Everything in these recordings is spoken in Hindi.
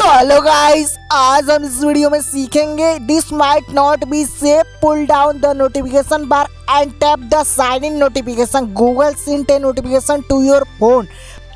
तो हेलो गाइस, आज हम इस वीडियो में सीखेंगे this might not be safe, pull down the notification bar and tap the sign in notification. Google send a notification to your phone,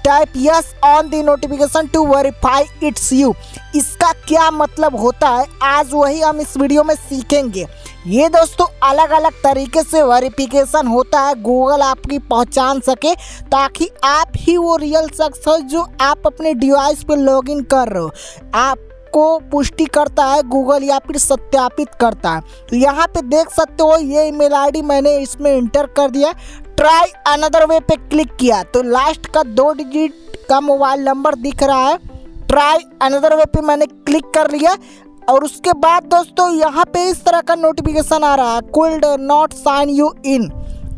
type yes on the notification to verify it's you. इसका क्या मतलब होता है, आज वही हम इस वीडियो में सीखेंगे। ये दोस्तों अलग अलग तरीके से वेरिफिकेशन होता है, गूगल आपकी पहचान सके ताकि आप ही वो रियल शख्स हो जो आप अपने डिवाइस पे लॉगिन कर रहे हो। आपको पुष्टि करता है गूगल या फिर सत्यापित करता है। तो यहाँ पे देख सकते हो ये ईमेल आईडी मैंने इसमें इंटर कर दिया। ट्राई अनदर वे पे क्लिक किया तो लास्ट का 2 डिजिट का मोबाइल नंबर दिख रहा है। ट्राई अनदर वे पे मैंने क्लिक कर लिया और उसके बाद दोस्तों यहाँ पे इस तरह का नोटिफिकेशन आ रहा है, could not sign you in.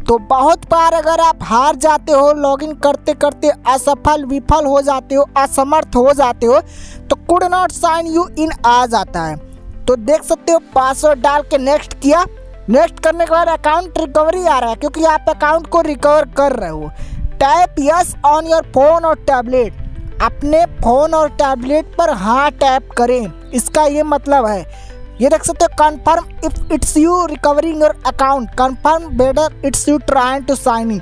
तो बहुत बार अगर आप हार जाते हो, लॉगिन करते करते असफल विफल हो जाते हो, असमर्थ हो जाते हो, तो could not sign you in आ जाता है। तो देख सकते हो पासवर्ड डाल के नेक्स्ट किया। नेक्स्ट करने के बाद अकाउंट रिकवरी आ रहा है क्योंकि आप अकाउंट को रिकवर कर रहे हो। Tap yes on your phone और टैबलेट, अपने फ़ोन और टैबलेट पर हाँ टैप करें, इसका ये मतलब है। ये देख सकते हो confirm if it's you recovering your account, confirm whether it's you trying to sign in.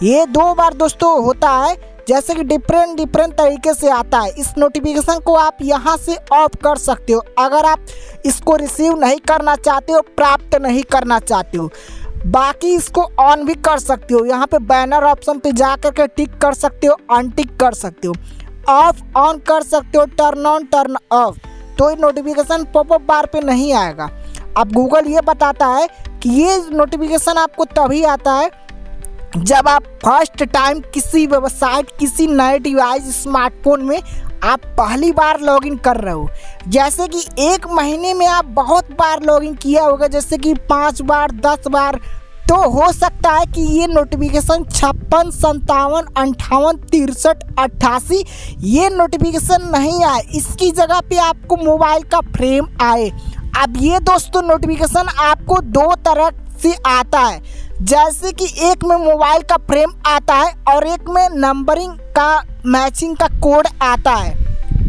ये 2 बार दोस्तों होता है, जैसे कि डिफरेंट तरीके से आता है। इस नोटिफिकेशन को आप यहाँ से ऑफ कर सकते हो अगर आप इसको रिसीव नहीं करना चाहते हो, प्राप्त नहीं करना चाहते हो। बाकी इसको ऑन भी कर सकते हो, यहाँ पे बैनर ऑप्शन पे जा कर के टिक कर सकते हो, अनटिक कर सकते हो, ऑफ ऑन कर सकते हो, टर्न ऑन टर्न ऑफ। तो ये नोटिफिकेशन पॉपअप बार पे नहीं आएगा। अब गूगल ये बताता है कि ये नोटिफिकेशन आपको तभी आता है जब आप फर्स्ट टाइम किसी वेबसाइट, किसी नए डिवाइस स्मार्टफोन में आप पहली बार लॉगिन कर रहे हो। जैसे कि 1 महीने में आप बहुत बार लॉगिन किया होगा, जैसे कि 5 बार 10 बार, तो हो सकता है कि ये नोटिफिकेशन 56, 57, 58, 63, 88 ये नोटिफिकेशन नहीं आए, इसकी जगह पे आपको मोबाइल का फ्रेम आए। अब ये दोस्तों नोटिफिकेशन आपको 2 तरह से आता है, जैसे कि एक में मोबाइल का फ्रेम आता है और एक में नंबरिंग का मैचिंग का कोड आता है।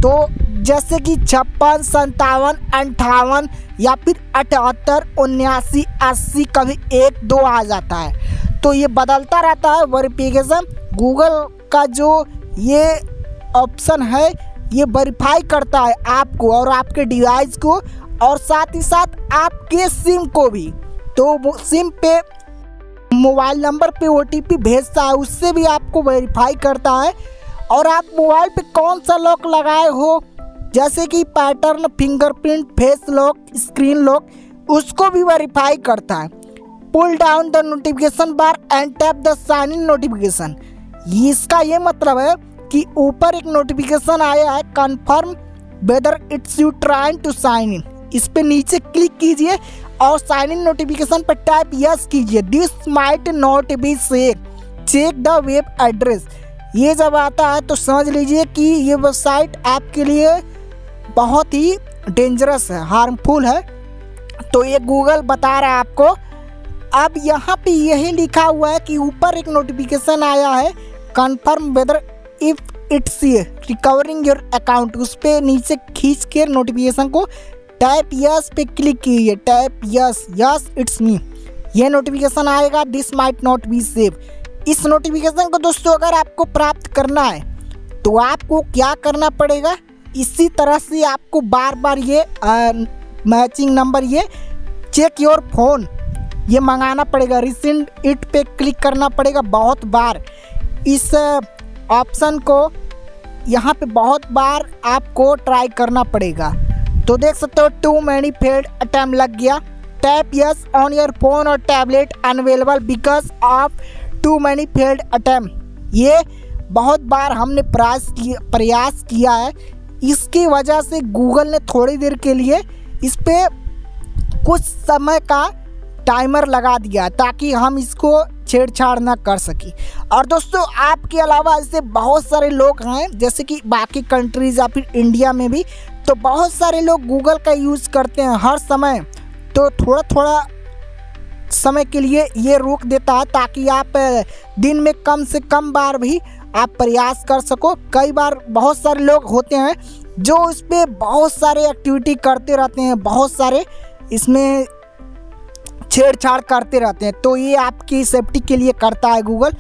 तो जैसे कि 56, 57, 58 या फिर 78, 79, 80, कभी 1, 2 आ जाता है। तो ये बदलता रहता है वेरिफिकेशन। गूगल का जो ये ऑप्शन है ये वेरीफाई करता है आपको और आपके डिवाइस को, और साथ ही साथ आपके सिम को भी। तो सिम पे मोबाइल नंबर पे OTP भेजता है, उससे भी आपको वेरीफाई करता है। और आप मोबाइल पे कौन सा लॉक लगाए हो, जैसे कि pattern, fingerprint, face lock, screen lock, उसको भी वेरीफाई करता है। Pull down the notification bar and tap the sign in notification. इसका ये मतलब है कि ऊपर एक नोटिफिकेशन आया है, confirm whether it's you trying to sign in. इस पे नीचे क्लिक कीजिए और साइन इन नोटिफिकेशन पर टाइप यस कीजिए। This might not be safe, check the web address. ये जब आता है तो समझ लीजिए कि ये वेबसाइट आपके लिए बहुत ही डेंजरस है, हार्मफुल है। तो ये गूगल बता रहा है आपको। अब यहाँ पे यही लिखा हुआ है कि ऊपर एक नोटिफिकेशन आया है, confirm whether if it's recovering your account. उस पर नीचे खींच के नोटिफिकेशन को टाइप यस पे क्लिक कीजिए, type yes, yes it's me. ये नोटिफिकेशन आएगा, this might not be safe. इस नोटिफिकेशन को दोस्तों अगर आपको प्राप्त करना है तो आपको क्या करना पड़ेगा, इसी तरह से आपको बार बार ये मैचिंग नंबर, ये चेक योर फोन, ये मंगाना पड़ेगा। रिसेंड इट पे क्लिक करना पड़ेगा बहुत बार। इस ऑप्शन को यहाँ पे बहुत बार आपको ट्राई करना पड़ेगा। तो देख सकते हो टू मैनी फेल्ड अटेम्प्ट लग गया। Tap yes on your phone और tablet unavailable because of too many failed attempt. ये बहुत बार हमने प्रयास किया है, इसकी वजह से गूगल ने थोड़ी देर के लिए इस पे कुछ समय का टाइमर लगा दिया ताकि हम इसको छेड़छाड़ ना कर सकें। और दोस्तों आपके अलावा ऐसे बहुत सारे लोग हैं, जैसे कि बाकी कंट्रीज या फिर इंडिया में भी, तो बहुत सारे लोग गूगल का यूज़ करते हैं हर समय। तो थोड़ा थोड़ा समय के लिए ये रोक देता है ताकि आप दिन में कम से कम बार भी आप प्रयास कर सको। कई बार बहुत सारे लोग होते हैं जो इस पर बहुत सारे एक्टिविटी करते रहते हैं, बहुत सारे इसमें छेड़छाड़ करते रहते हैं। तो ये आपकी सेफ्टी के लिए करता है गूगल।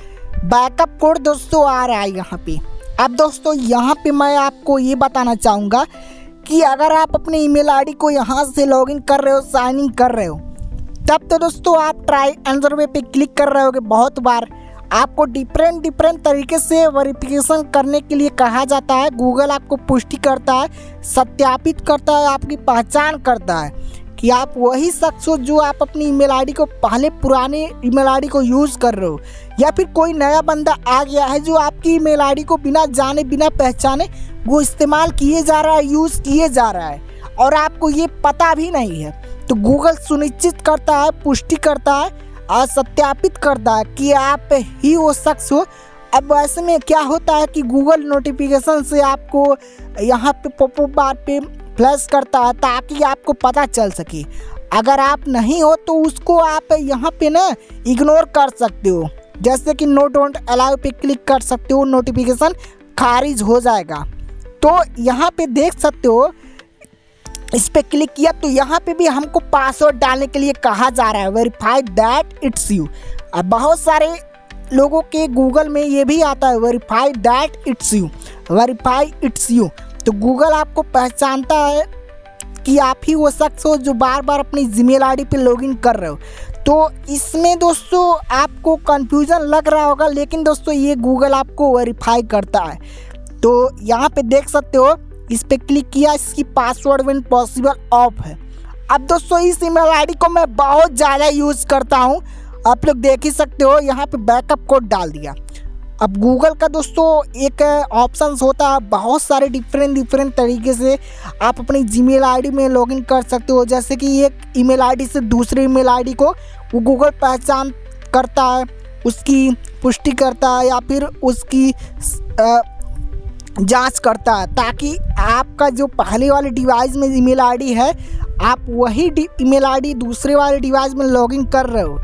बैकअप कोड दोस्तों आ रहा है यहाँ पे। अब दोस्तों यहाँ पे मैं आपको ये बताना चाहूँगा कि अगर आप अपने ईमेल आईडी को यहाँ से लॉगिन कर रहे हो, साइन इन कर रहे हो, तब तो दोस्तों आप ट्राई अनदर वे पे क्लिक कर रहे होगे बहुत बार। आपको डिफरेंट तरीके से वेरिफिकेशन करने के लिए कहा जाता है। गूगल आपको पुष्टि करता है, सत्यापित करता है, आपकी पहचान करता है कि आप वही शख्स हो जो आप अपनी ईमेल आईडी को पहले पुराने ईमेल आईडी को यूज़ कर रहे हो, या फिर कोई नया बंदा आ गया है जो आपकी ईमेल आईडी को बिना जाने बिना पहचाने वो इस्तेमाल किए जा रहा है, यूज़ किए जा रहा है, और आपको ये पता भी नहीं है। तो गूगल सुनिश्चित करता है, पुष्टि करता है और सत्यापित करता है कि आप ही वो शख्स हो। अब ऐसे में क्या होता है कि गूगल नोटिफिकेशन से आपको यहाँ पे पॉपअप बार पे फ्लैश करता है ताकि आपको पता चल सके। अगर आप नहीं हो तो उसको आप यहाँ पे ना इग्नोर कर सकते हो, जैसे कि नो डोंट अलाउ पे क्लिक कर सकते हो, नोटिफिकेशन खारिज हो जाएगा। तो यहाँ पे देख सकते हो, इस पे क्लिक किया तो यहाँ पे भी हमको पासवर्ड डालने के लिए कहा जा रहा है, वेरीफाई दैट इट्स यू। अब बहुत सारे लोगों के गूगल में ये भी आता है, verify that it's you, verify it's you. तो गूगल आपको पहचानता है कि आप ही वो शख्स हो जो बार बार अपनी जीमेल आईडी पे लॉगिन कर रहे हो। तो इसमें दोस्तों आपको कंफ्यूजन लग रहा होगा, लेकिन दोस्तों ये गूगल आपको वेरीफाई करता है। तो यहाँ पे देख सकते हो, इस पे क्लिक किया, इसकी पासवर्ड व्हेन पॉसिबल ऑफ है। अब दोस्तों इस ईमेल आईडी को मैं बहुत ज़्यादा यूज़ करता हूँ, आप लोग देख ही सकते हो। यहाँ पे बैकअप कोड डाल दिया। अब गूगल का दोस्तों एक ऑप्शंस होता है, बहुत सारे डिफरेंट तरीके से आप अपनी जीमेल आईडी में लॉगिन कर सकते हो। जैसे कि एक ईमेल आईडी से दूसरे ईमेल आईडी को वो गूगल पहचान करता है, उसकी पुष्टि करता है, या फिर उसकी जांच करता है, ताकि आपका जो पहले वाले डिवाइस में ईमेल आईडी है आप वही ईमेल आईडी दूसरे वाले डिवाइस में लॉगिन कर रहे हो।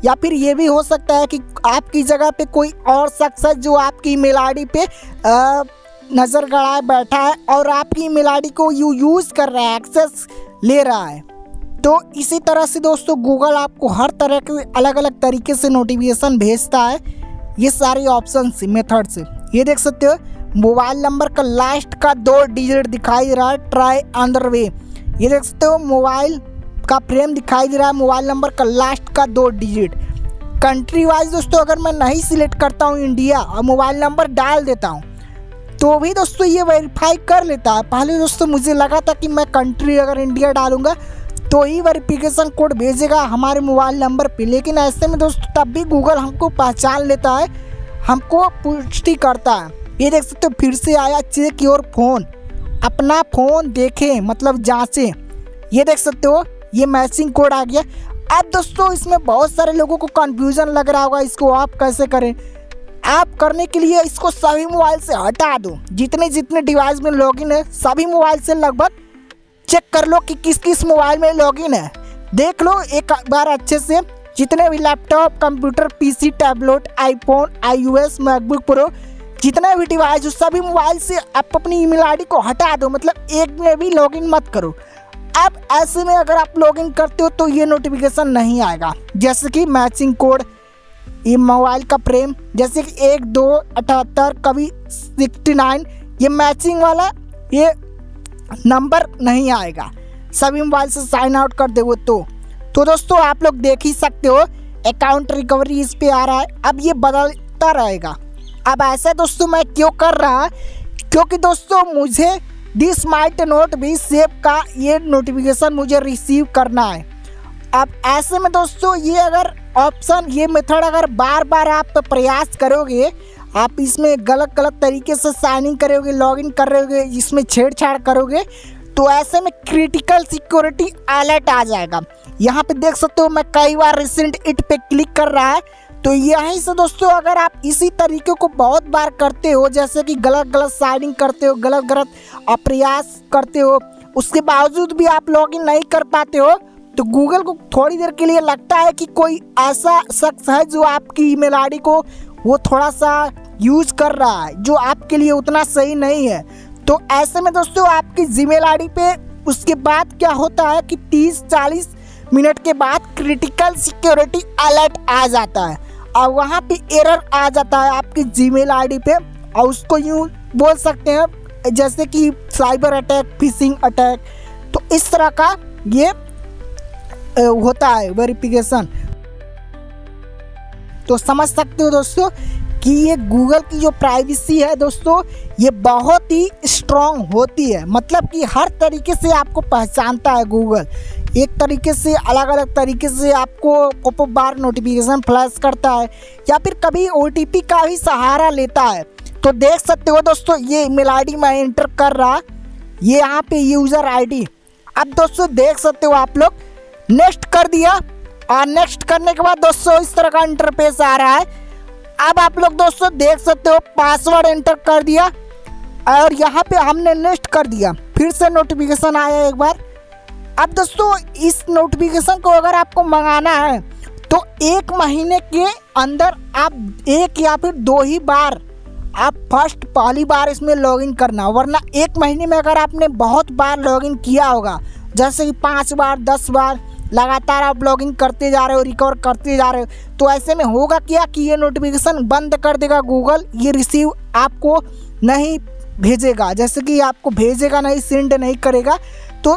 या फिर ये भी हो सकता है कि आपकी जगह पे कोई और शख्स है जो आपकी ईमेल आईडी पे नज़र गड़ाए बैठा है और आपकी ईमेल आईडी को यूज़ कर रहा है, एक्सेस ले रहा है। तो इसी तरह से दोस्तों गूगल आपको हर तरह के अलग अलग तरीके से नोटिफिकेशन भेजता है, ये सारे ऑप्शन से, मेथड से। ये देख सकते हो, मोबाइल नंबर का लास्ट का 2 डिजिट दिखाई दे रहा है, ट्राई अनदर वे। ये देख सकते हो, मोबाइल का फ्रेम दिखाई दे रहा है, मोबाइल नंबर का लास्ट का 2 डिजिट। कंट्री वाइज दोस्तों अगर मैं नहीं सिलेक्ट करता हूँ इंडिया और मोबाइल नंबर डाल देता हूँ तो भी दोस्तों ये वेरीफाई कर लेता है। पहले दोस्तों मुझे लगा था कि मैं कंट्री अगर इंडिया डालूंगा तो ही वेरिफिकेशन कोड भेजेगा हमारे मोबाइल नंबर पे, लेकिन ऐसे में दोस्तों तब भी गूगल हमको पहचान लेता है, हमको पुष्टि करता है। ये देख सकते हो, फिर से आया, चेक योर फोन, अपना फ़ोन देखें मतलब जांचें। ये देख सकते हो, ये मैचिंग कोड आ गया। अब दोस्तों इसमें बहुत सारे लोगों को कंफ्यूजन लग रहा होगा, इसको आप कैसे करें। आप करने के लिए इसको सभी मोबाइल से हटा दो, जितने डिवाइस में लॉगिन है सभी मोबाइल से लगभग चेक कर लो कि किस किस मोबाइल में लॉगिन है। देख लो एक बार अच्छे से, जितने भी laptop, computer, PC, tablet, iPhone, iOS, MacBook pro, जितने भी डिवाइस हो सभी मोबाइल से आप अपनी ईमेल आईडी को हटा दो, मतलब एक में भी लॉगिन मत करो। अब ऐसे में अगर आप लॉगिन करते हो तो ये नोटिफिकेशन नहीं आएगा, जैसे कि मैचिंग कोड, ये मोबाइल का फ्रेम, जैसे कि 1 2 78 कभी 69, ये मैचिंग वाला ये नंबर नहीं आएगा सभी मोबाइल से साइन आउट कर दोगे तो दोस्तों आप लोग देख ही सकते हो, अकाउंट रिकवरी इस पे आ रहा है। अब ये बदलता रहेगा। अब ऐसा दोस्तों मैं क्यों कर रहा, क्योंकि दोस्तों मुझे this might not be safe का ये नोटिफिकेशन मुझे रिसीव करना है। अब ऐसे में दोस्तों ये अगर ऑप्शन, ये मेथड अगर बार बार आप प्रयास करोगे, आप इसमें गलत तरीके से साइन इन करोगे, लॉगिन करोगे, इसमें छेड़छाड़ करोगे, तो ऐसे में क्रिटिकल सिक्योरिटी अलर्ट आ जाएगा। यहाँ पे देख सकते हो मैं कई बार रिसेंट इट पे क्लिक कर रहा है। तो यहीं से दोस्तों अगर आप इसी तरीके को बहुत बार करते हो, जैसे कि गलत साइन इन करते हो, गलत प्रयास करते हो, उसके बावजूद भी आप लॉगिन नहीं कर पाते हो, तो गूगल को थोड़ी देर के लिए लगता है कि कोई ऐसा शख्स है जो आपकी ईमेल आईडी को वो थोड़ा सा यूज कर रहा है, जो आपके लिए उतना सही नहीं है। तो ऐसे में दोस्तों आपकी जीमेल आईडी पे उसके बाद क्या होता है कि 30-40 मिनट के बाद क्रिटिकल सिक्योरिटी अलर्ट आ जाता है और वहाँ पे एरर आ जाता है आपकी जीमेल आईडी पे, और उसको यूँ बोल सकते हैं जैसे कि साइबर अटैक, फिशिंग अटैक। तो इस तरह का ये होता है वेरिफिकेशन। तो समझ सकते हो दोस्तों कि ये गूगल की जो प्राइवेसी है दोस्तों, ये बहुत ही स्ट्रॉन्ग होती है। मतलब कि हर तरीके से आपको पहचानता है गूगल, एक तरीके से अलग अलग तरीके से आपको पॉपअप बार नोटिफिकेशन फ्लैश करता है, या फिर कभी OTP का भी सहारा लेता है। तो देख सकते हो दोस्तों ये ईमेल आईडी मैं एंटर कर रहा, ये यहाँ पे यूज़र आईडी। अब दोस्तों देख सकते हो आप लोग, नेक्स्ट कर दिया, और नेक्स्ट करने के बाद दोस्तों इस तरह का इंटरफेस आ रहा है। अब आप लोग दोस्तों देख सकते हो पासवर्ड एंटर कर दिया, और यहाँ पे हमने नेक्स्ट कर दिया, फिर से नोटिफिकेशन आया एक बार। अब दोस्तों इस नोटिफिकेशन को अगर आपको मंगाना है तो 1 महीने के अंदर आप 1 या फिर 2 ही बार आप पहली बार इसमें लॉगिन करना, वरना 1 महीने में अगर आपने बहुत बार लॉगिन किया होगा, जैसे कि 5 बार 10 बार लगातार आप लॉगिन करते जा रहे हो, रिकवर करते जा रहे हो, तो ऐसे में होगा क्या कि ये नोटिफिकेशन बंद कर देगा गूगल, ये रिसीव आपको नहीं भेजेगा, जैसे कि आपको भेजेगा नहीं, सेंड नहीं करेगा। तो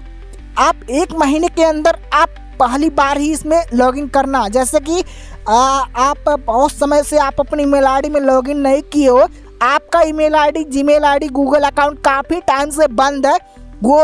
आप 1 महीने के अंदर आप पहली बार ही इसमें लॉगिन करना, जैसे कि आप बहुत समय से आप अपनी ईमेल आईडी में लॉगिन नहीं किए हो, आपका email ID Gmail ID Google account काफ़ी टाइम से बंद है, वो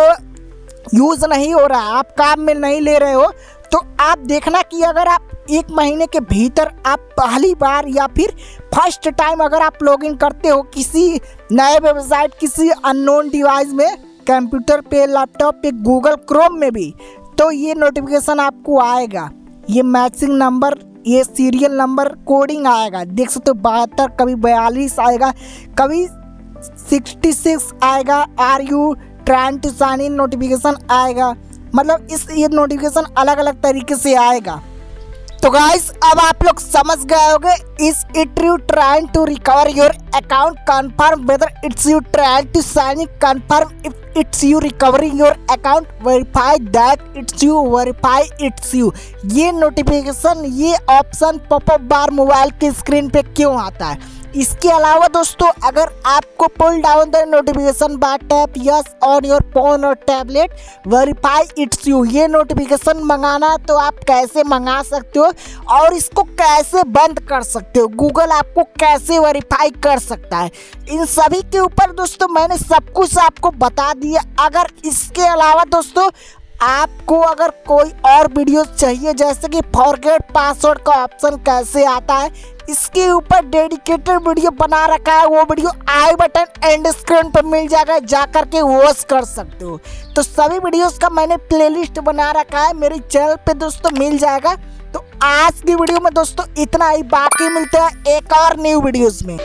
यूज़ नहीं हो रहा है, आप काम में नहीं ले रहे हो, तो आप देखना कि अगर आप 1 महीने के भीतर आप पहली बार या फिर फर्स्ट टाइम अगर आप लॉगिन करते हो किसी नए वेबसाइट, किसी अननोन डिवाइस में, कंप्यूटर पे, लैपटॉप पे, गूगल क्रोम में भी, तो ये नोटिफिकेशन आपको आएगा। ये मैचिंग नंबर, ये सीरियल नंबर कोडिंग आएगा, देख सकते हो 72, कभी 42 आएगा, कभी 66 आएगा, are you trying to sign in notification आएगा। मतलब ये नोटिफिकेशन अलग अलग तरीके से आएगा। तो गाइस अब आप लोग समझ गए होंगे, is it you trying to recover your account, confirm whether it's you trying to sign in, confirm if it's you recovering your account, verify that it's you, verify it's you. ये नोटिफिकेशन, ये ऑप्शन पॉपअप बार मोबाइल की स्क्रीन पे क्यों आता है? इसके अलावा दोस्तों अगर आपको pull down the notification bar tap yes on your phone और टैबलेट, वेरीफाई इट्स यू, ये नोटिफिकेशन मंगाना तो आप कैसे मंगा सकते हो और इसको कैसे बंद कर सकते हो, गूगल आपको कैसे वेरीफाई कर सकता है, इन सभी के ऊपर दोस्तों मैंने सब कुछ आपको बता दिया। अगर इसके अलावा दोस्तों आपको अगर कोई और वीडियो चाहिए, जैसे कि फॉरगेट पासवर्ड का ऑप्शन कैसे आता है, इसके ऊपर डेडिकेटेड वीडियो बना रखा है, वो video I button and screen पर मिल जाएगा, जा करके वॉच कर सकते हो। तो सभी वीडियोस का मैंने प्लेलिस्ट बना रखा है, मेरे चैनल पे दोस्तों मिल जाएगा। तो आज की वीडियो में दोस्तों इतना ही, बाकी मिलते हैं एक और न्यू वीडियोस में।